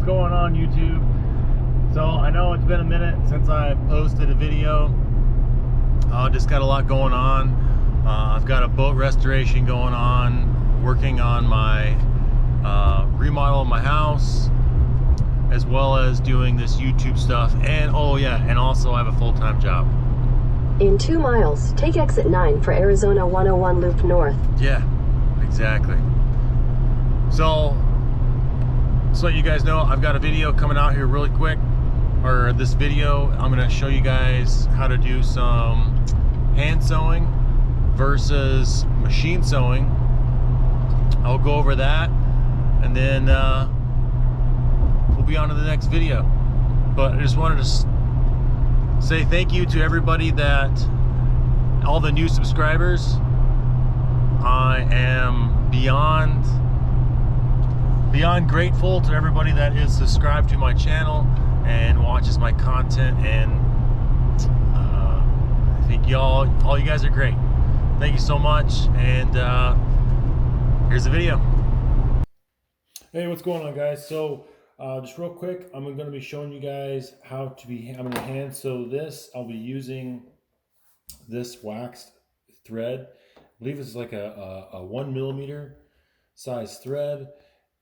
what's going on YouTube? So I know it's been a minute since I posted a video. Just got a lot going on. I've got a boat restoration going on, working on my remodel of my house, as well as doing this YouTube stuff, and oh yeah, and also I have a full-time job. In 2 miles, take exit 9 for Arizona 101 Loop North. Yeah, exactly. So you guys know, I've got a video coming out here really quick, or this video, I'm gonna show you guys how to do some hand sewing versus machine sewing. I'll go over that, and then we'll be on to the next video. But I just wanted to say thank you to everybody, that all the new subscribers. I am beyond grateful to everybody that is subscribed to my channel and watches my content, and I think all you guys are great. Thank you so much, and here's the video. Hey, what's going on, guys? So just real quick, I'm going to be showing you guys how to I'm going to hand sew this. I'll be using this waxed thread. I believe it's like a 1mm size thread.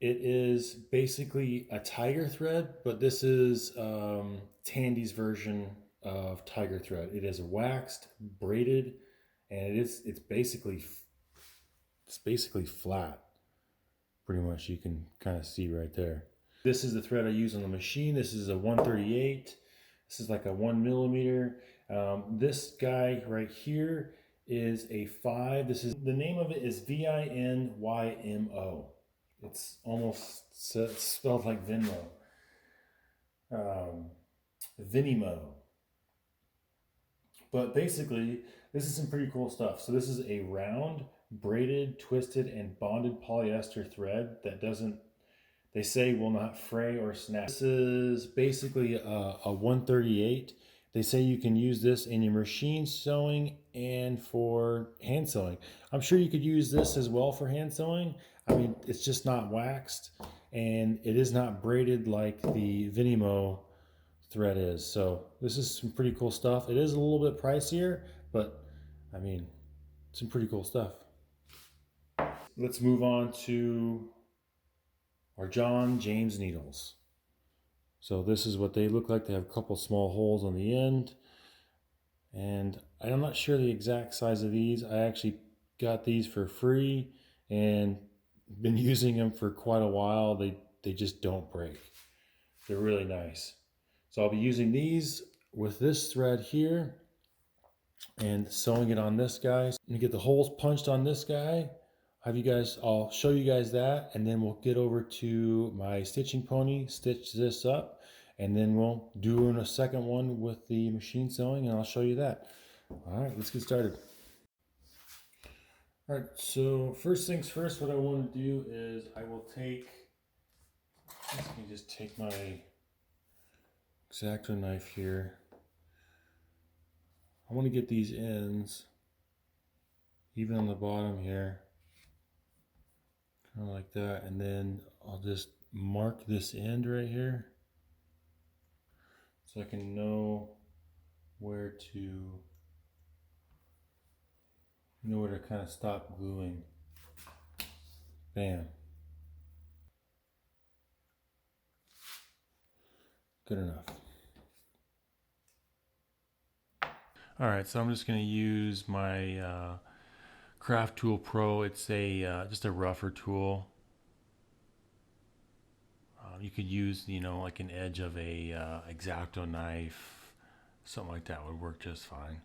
It is basically a tiger thread, but this is Tandy's version of tiger thread. It is waxed, braided, and it's basically flat. Pretty much, you can kind of see right there. This is the thread I use on the machine. This is a 138. This is like a 1mm. This guy right here is a 5. The name of it is VINYMO. It's almost spelled like Venmo. Vinimo. But basically, this is some pretty cool stuff. So this is a round, braided, twisted, and bonded polyester thread that they say will not fray or snap. This is basically a 138. They say you can use this in your machine sewing and for hand sewing. I'm sure you could use this as well for hand sewing. I mean, it's just not waxed, and it is not braided like the Vinimo thread is. So this is some pretty cool stuff. It is a little bit pricier, but I mean, some pretty cool stuff. Let's move on to our John James needles. So this is what they look like. They have a couple small holes on the end, and I'm not sure the exact size of these. I actually got these for free and been using them for quite a while. They just don't break. They're really nice. So I'll be using these with this thread here and sewing it on this guy. And get the holes punched on this guy. I'll show you guys that, and then we'll get over to my stitching pony, stitch this up, and then we'll do a second one with the machine sewing, and I'll show you that. All right, let's get started. All right, so first things first, what I want to do is let me just take my X-Acto knife here. I want to get these ends even on the bottom here, kind of like that, and then I'll just mark this end right here so I can know where to kind of stop gluing. Bam. Good enough. All right, so I'm just going to use my Craft Tool Pro. It's just a rougher tool. You could use, like an edge of a X-Acto knife, something like that would work just fine.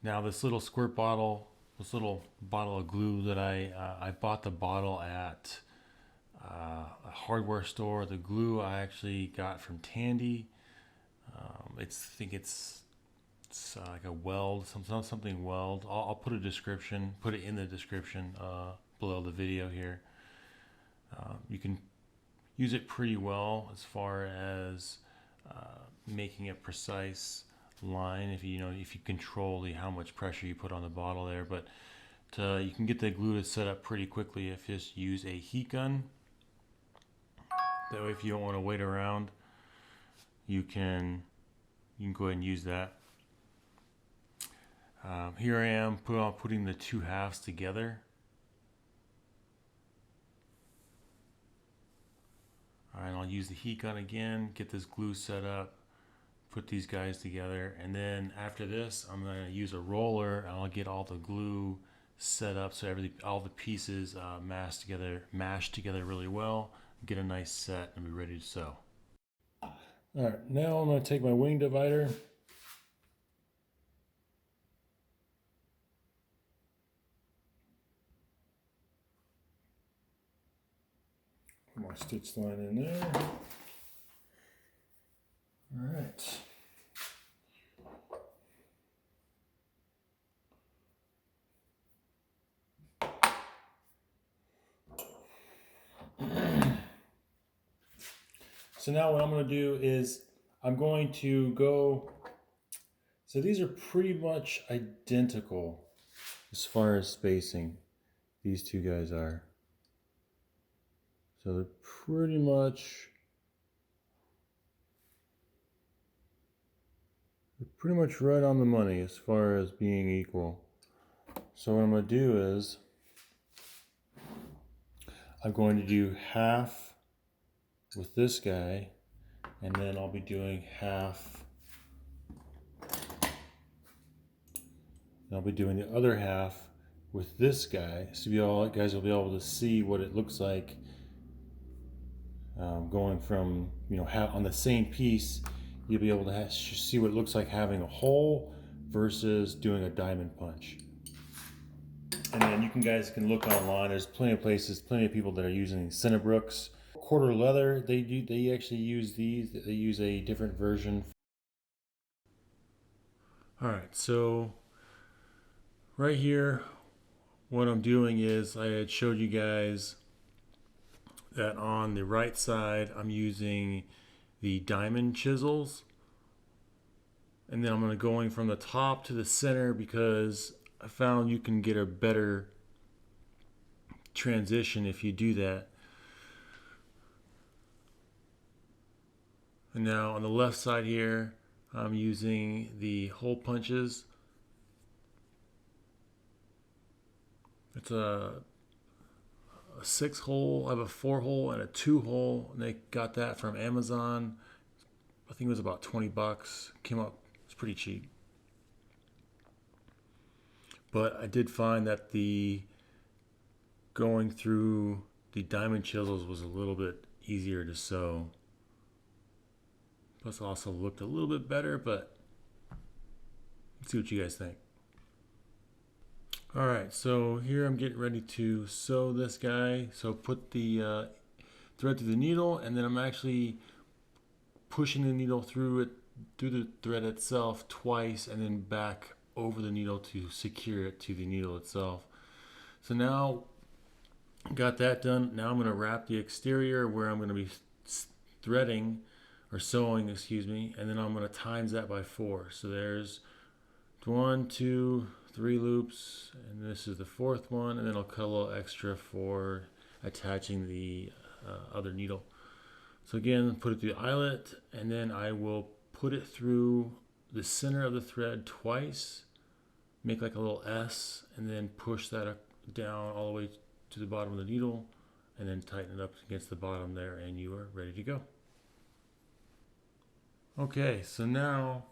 Now this little squirt bottle, this little bottle of glue that I bought the bottle at a hardware store. The glue I actually got from Tandy. I think it's like a weld, something weld. I'll put it in the description below the video here. You can use it pretty well as far as making a precise line if you control how much pressure you put on the bottle there. But you can get the glue to set up pretty quickly if you just use a heat gun. That way if you don't want to wait around, you can go ahead and use that. Here I am putting the two halves together. Alright, I'll use the heat gun again, get this glue set up, put these guys together, and then after this I'm going to use a roller and I'll get all the glue set up so all the pieces mashed together really well, get a nice set and be ready to sew. Alright, now I'm going to take my wing divider. Put my stitch line in there. Alright. So now what I'm going to do is I'm going to go, so these are pretty much identical as far as spacing, these two guys are. So they're pretty much right on the money as far as being equal. So what I'm going to do is I'm going to do half with this guy, and then I'll be doing half, and I'll be doing the other half with this guy, so you guys will be able to see what it looks like going from, on the same piece. You'll be able to see what it looks like having a hole versus doing a diamond punch. And then you guys can look online. There's plenty of places, plenty of people that are using Cinnabrooks. Corter Leather, they actually use these. They use a different version. Alright, so right here, what I'm doing is I had showed you guys that on the right side I'm using the diamond chisels, and then I'm going from the top to the center because I found you can get a better transition if you do that. And now on the left side here, I'm using the hole punches. It's a 6-hole, I have a 4-hole and a 2-hole, and they got that from Amazon. I think it was about 20 bucks. Came up, it's pretty cheap. But I did find that the going through the diamond chisels was a little bit easier to sew. Plus also looked a little bit better, but let's see what you guys think. Alright, so here I'm getting ready to sew this guy. So put the thread through the needle, and then I'm actually pushing the needle through the thread itself twice, and then back over the needle to secure it to the needle itself. So now got that done. Now I'm going to wrap the exterior where I'm going to be threading or sewing, excuse me, and then I'm going to times that by 4. So there's 1, 2, 3 loops, and this is the 4th one, and then I'll cut a little extra for attaching the other needle. So again, put it through the eyelet, and then I will put it through the center of the thread twice, make like a little S, and then push that down all the way to the bottom of the needle, and then tighten it up against the bottom there, and you are ready to go. Okay, so now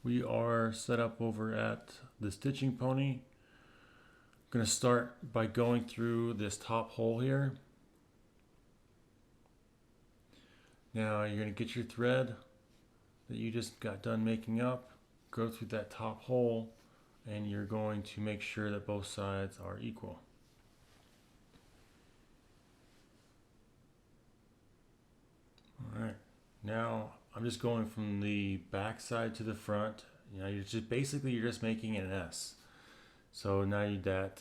we are set up over at the Stitching Pony. I'm going to start by going through this top hole here. Now you're going to get your thread that you just got done making up, go through that top hole, and you're going to make sure that both sides are equal. Alright, now I'm just going from the back side to the front. You're just making an S. So now the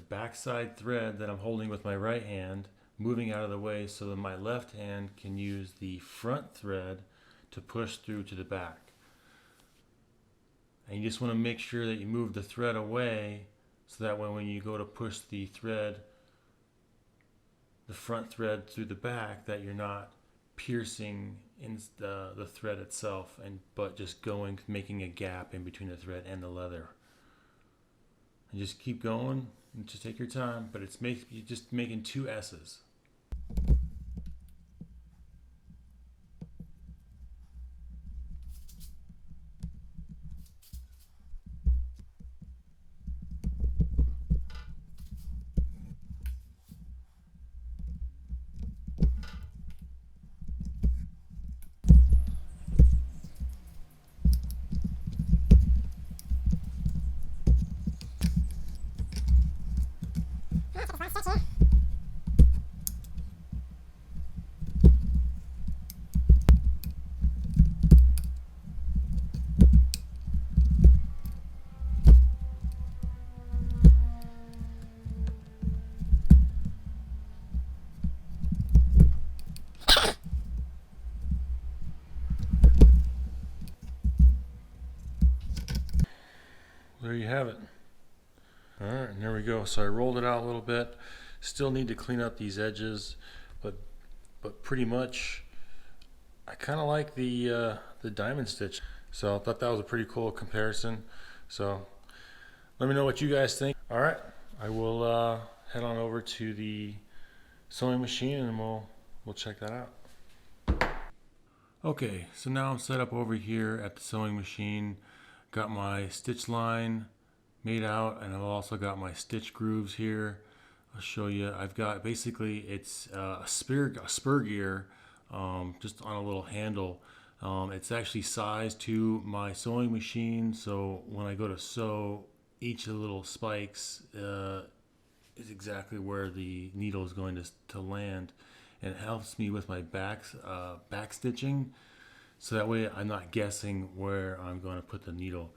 back side thread that I'm holding with my right hand, moving out of the way so that my left hand can use the front thread to push through to the back. And you just want to make sure that you move the thread away so that way when you go to push the thread, the front thread through the back, that you're not piercing in the thread itself, but just making a gap in between the thread and the leather. And just keep going and just take your time, but you're just making 2 S's. There you have it. All right, and there we go. So I rolled it out a little bit. Still need to clean up these edges, but pretty much I kind of like the diamond stitch. So I thought that was a pretty cool comparison. So let me know what you guys think. All right, I will head on over to the sewing machine and we'll check that out. Okay, so now I'm set up over here at the sewing machine. Got my stitch line made out, and I've also got my stitch grooves here. I'll show you. I've got basically it's a spur gear, just on a little handle. It's actually sized to my sewing machine, so when I go to sew, each of the little spikes is exactly where the needle is going to land, and it helps me with my back stitching. So that way I'm not guessing where I'm going to put the needle.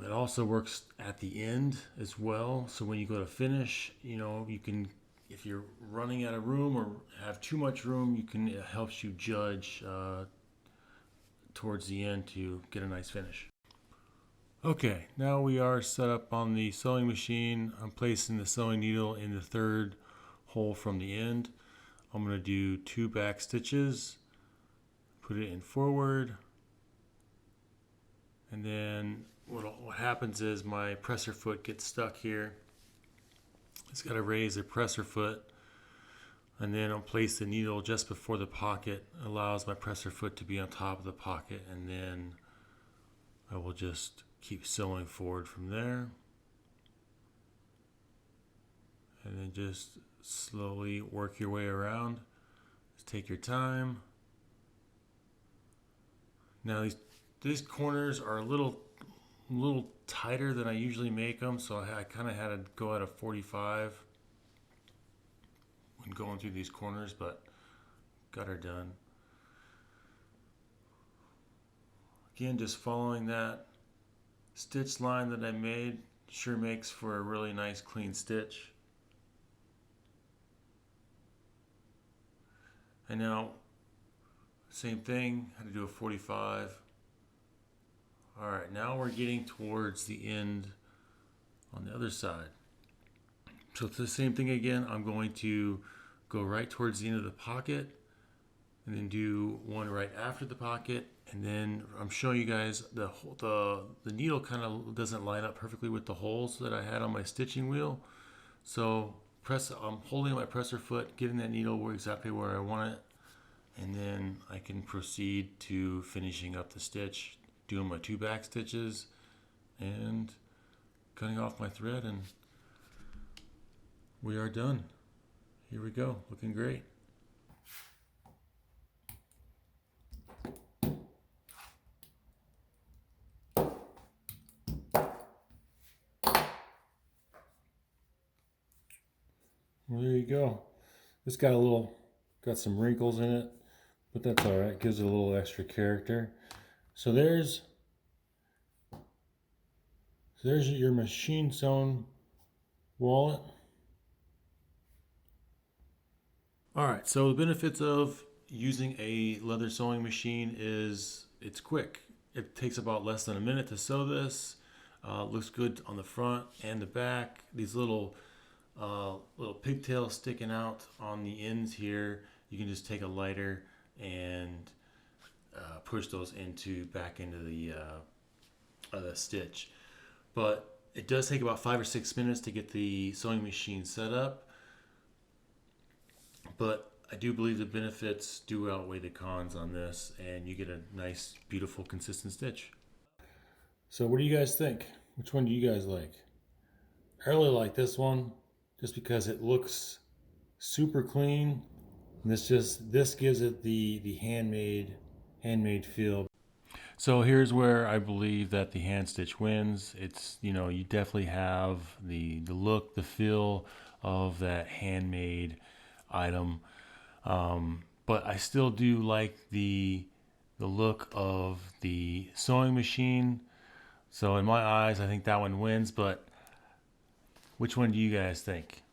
It also works at the end as well. So when you go to finish, you can, if you're running out of room or have too much room, it helps you judge towards the end to get a nice finish. Okay, now we are set up on the sewing machine. I'm placing the sewing needle in the 3rd hole from the end. I'm going to do 2 back stitches. Put it in forward, and then what happens is my presser foot gets stuck here. It's got to raise the presser foot, and then I'll place the needle just before the pocket. Allows my presser foot to be on top of the pocket, and then I will just keep sewing forward from there, and then just slowly work your way around. Just take your time. Now these corners are a little tighter than I usually make them, so I kind of had to go at a 45 when going through these corners, but got her done. Again, just following that stitch line that I made sure makes for a really nice clean stitch. And now same thing, had to do a 45. All right, now we're getting towards the end on the other side. So it's the same thing again. I'm going to go right towards the end of the pocket and then do one right after the pocket. And then I'm showing you guys the needle kind of doesn't line up perfectly with the holes that I had on my stitching wheel. So I'm holding my presser foot, getting that needle exactly where I want it. And then I can proceed to finishing up the stitch, doing my 2 back stitches and cutting off my thread, and we are done. Here we go, looking great. Well, there you go. It's got some wrinkles in it, but that's all right. Gives it a little extra character. So there's your machine sewn wallet. All right, so the benefits of using a leather sewing machine is it's quick. It takes about less than a minute to sew this. Looks good on the front and the back. These little little pigtail sticking out on the ends here. You can just take a lighter and push those back into the stitch. But it does take about 5 or 6 minutes to get the sewing machine set up. But I do believe the benefits do outweigh the cons on this, and you get a nice, beautiful, consistent stitch. So what do you guys think? Which one do you guys like? I really like this one just because it looks super clean. And this gives it the handmade feel. So here's where I believe that the hand stitch wins. It's, you know, you definitely have the look, the feel of that handmade item. But I still do like the look of the sewing machine. So in my eyes, I think that one wins, but which one do you guys think?